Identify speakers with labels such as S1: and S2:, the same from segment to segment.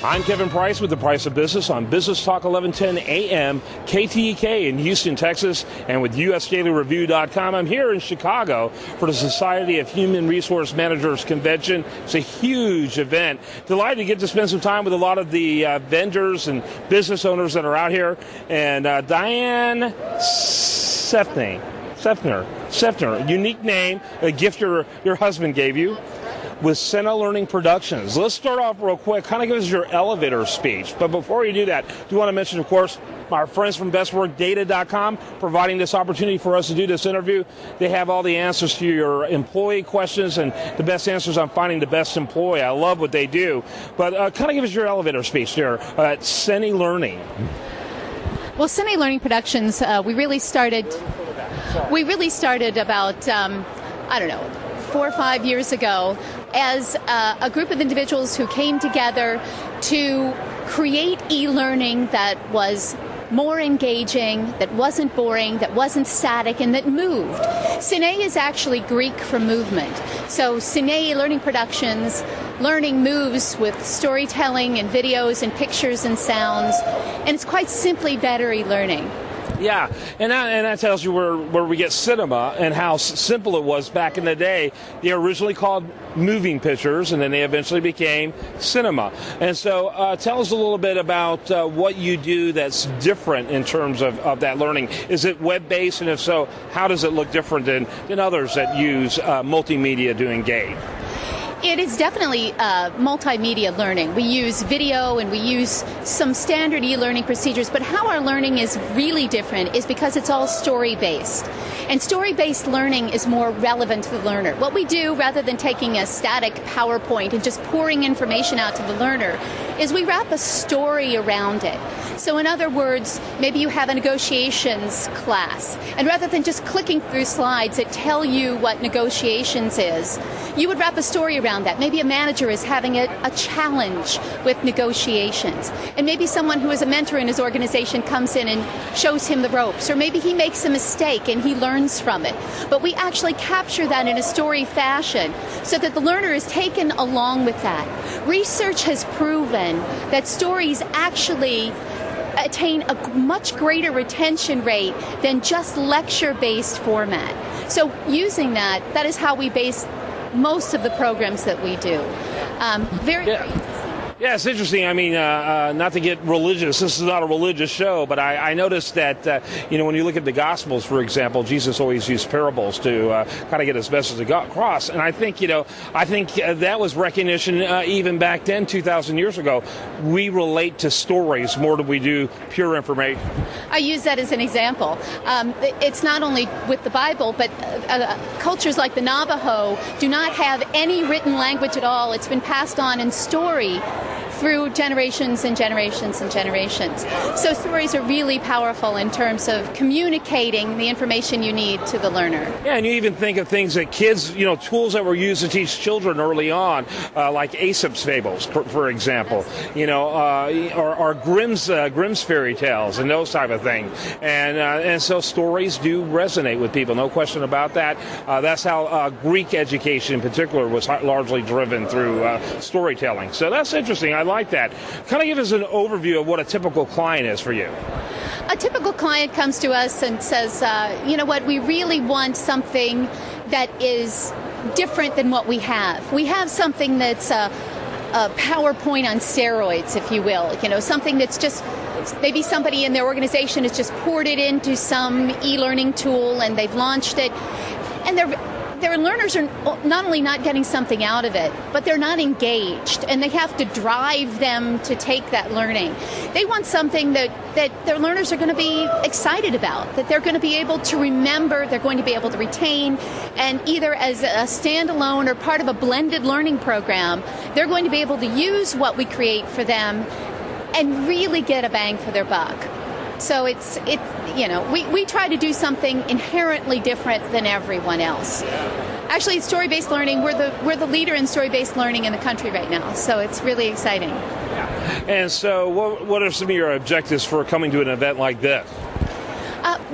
S1: I'm Kevin Price with The Price of Business on Business Talk 1110 AM, KTEK in Houston, Texas, and with USDailyReview.com. I'm here in Chicago for the Society of Human Resource Managers Convention. It's a huge event. Delighted to get to spend some time with a lot of the vendors and business owners that are out here. And Diane Sefner, unique name, a gift your husband gave you, with Cine Learning Productions. Let's start off real quick. Kind of give us your elevator speech. But before you do that, do want to mention, of course, our friends from bestworkdata.com providing this opportunity for us to do this interview. They have all the answers to your employee questions and the best answers on finding the best employee. I love what they do. But kind of give us your elevator speech there at Cine Learning.
S2: Well, Cine Learning Productions, we really started about, 4 or 5 years ago as a group of individuals who came together to create e-learning that was more engaging, that wasn't boring, that wasn't static, and that moved. Cine is actually Greek for movement. So Cine Learning Productions, learning moves with storytelling and videos and pictures and sounds, and it's quite simply better e-learning.
S1: Yeah, and that tells you where we get cinema and how simple it was back in the day. They were originally called moving pictures, and then they eventually became cinema. And so tell us a little bit about what you do that's different in terms of that learning. Is it web-based, and if so, how does it look different than others that use multimedia to engage?
S2: It is definitely multimedia learning. We use video and we use some standard e-learning procedures, but how our learning is really different is because it's all story-based. And story-based learning is more relevant to the learner. What we do, rather than taking a static PowerPoint and just pouring information out to the learner, is we wrap a story around it. So in other words, maybe you have a negotiations class, and rather than just clicking through slides that tell you what negotiations is, you would wrap a story around that. Maybe a manager is having a challenge with negotiations, and maybe someone who is a mentor in his organization comes in and shows him the ropes, or maybe he makes a mistake and he learns from it. But we actually capture that in a story fashion so that the learner is taken along with that. Research has proven that stories actually attain a much greater retention rate than just lecture-based format. So using that is how we base most of the programs that we do.
S1: Yeah, it's interesting. I mean, not to get religious, this is not a religious show, but I noticed that, when you look at the Gospels, for example, Jesus always used parables to kind of get his message across. And I think, that was recognition even back then, 2,000 years ago. We relate to stories more than we do pure information.
S2: I use that as an example. It's not only with the Bible, but cultures like the Navajo do not have any written language at all. It's been passed on in story through generations and generations and generations. So stories are really powerful in terms of communicating the information you need to the learner.
S1: Yeah, and you even think of things that kids, tools that were used to teach children early on, like Aesop's fables, for example, or Grimm's fairy tales and those type of things. And so stories do resonate with people, no question about that. That's how Greek education in particular was largely driven through storytelling. So that's interesting. I like that. Kind of give us an overview of what a typical client is for you.
S2: A typical client comes to us and says, we really want something that is different than what we have. We have something that's a PowerPoint on steroids, if you will. Something that's just, maybe somebody in their organization has just poured it into some e-learning tool and they've launched it. And their learners are not only not getting something out of it, but they're not engaged, and they have to drive them to take that learning. They want something that their learners are going to be excited about, that they're going to be able to remember, they're going to be able to retain, and either as a standalone or part of a blended learning program, they're going to be able to use what we create for them and really get a bang for their buck. So we try to do something inherently different than everyone else. Actually, it's story-based learning. We're the leader in story-based learning in the country right now, so it's really exciting.
S1: And so what are some of your objectives for coming to an event like this?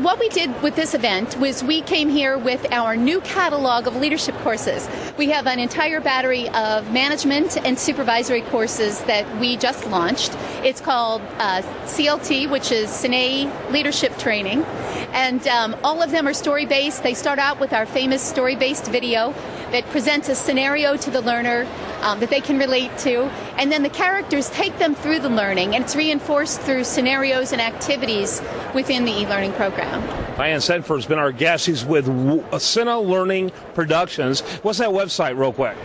S2: what we did with this event was we came here with our new catalog of leadership courses. We have an entire battery of management and supervisory courses that we just launched. It's called CLT, which is Cine Leadership Training. And all of them are story-based. They start out with our famous story-based video that presents a scenario to the learner that they can relate to. And then the characters take them through the learning, and it's reinforced through scenarios and activities within the e-learning program.
S1: Diane Sedford has been our guest. She's with Cine Learning Productions. What's that website, real quick?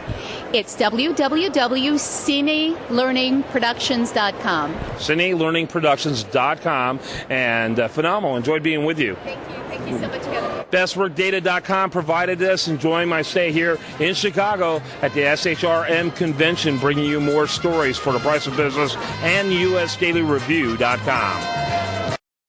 S2: It's www.cinelearningproductions.com.
S1: CineLearningProductions.com. And phenomenal. Enjoyed being with you.
S2: Thank you. Thank you so much, Kevin.
S1: BestWorkData.com provided this. Enjoying my stay here in Chicago at the SHRM Convention, bringing you more stories for the price of business, and USDailyReview.com.